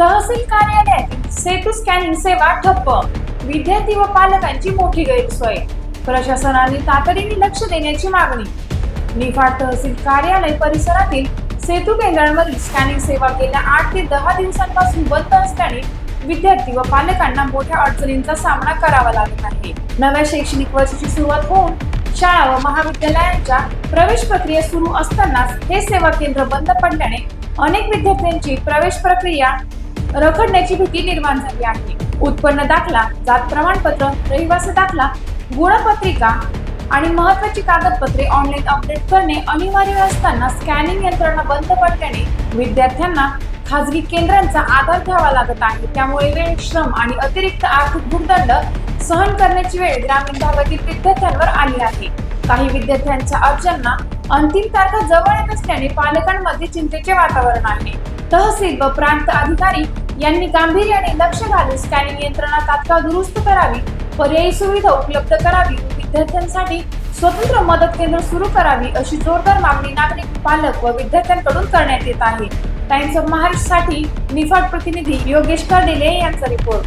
तहसील कार्यालयातील सेतू स्कॅनिंग सेवा ठप्प, विद्यार्थी व पालकांची मोठी गैरसोय. प्रशासनाने तातडीने लक्ष देण्याची मागणी. निफाड तहसील कार्यालय परिसरातील सेतू केंद्रांवरील स्कॅनिंग सेवा गेल्या 8 ते 10 दिवसांपासून बंद असल्याने विद्यार्थी व पालकांना मोठ्या अडचणींचा सामना करावा लागत आहे. नव्या शैक्षणिक वर्षाची सुरुवात होऊन शाळा व महाविद्यालयांच्या प्रवेश प्रक्रिया सुरू असतानाच हे सेवा केंद्र बंद पडल्याने अनेक विद्यार्थ्यांची प्रवेश प्रक्रिया रखडण्याची भीती निर्माण झाली आहे. उत्पन्न दाखला, जात प्रमाणपत्र, रहिवासी दाखला, गुणपत्रिका आणि महत्त्वाची कागदपत्रे ऑनलाईन अपडेट करणे अनिवार्य असताना स्कॅनिंग यंत्रणा बंद पडल्याने विद्यार्थ्यांना खासगी केंद्रांचा आधार घ्यावा लागत आहे. त्यामुळे वेळ, श्रम आणि अतिरिक्त आर्थिक भुगदंड सहन करण्याची वेळ ग्रामीण भागातील विद्यार्थ्यांवर आली आहे. काही विद्यार्थ्यांच्या अर्जांना अंतिम तारखा जवळ येत असल्याने पालकांमध्ये चिंतेचे वातावरण आहे. तहसील व प्रांत अधिकारी यांनी गांभीर्याने लक्ष घालून स्कॅनिंग यंत्रणा तात्काळ दुरुस्त करावी, पर्यायी सुविधा उपलब्ध करावी, विद्यार्थ्यांसाठी स्वतंत्र मदत केंद्र सुरू करावी अशी जोरदार मागणी नागरिक, पालक व विद्यार्थ्यांकडून करण्यात येत आहे. टाइम्स ऑफ महाराष्ट्रसाठी निफाड प्रतिनिधी योगेश कर्डिले यांचा रिपोर्ट.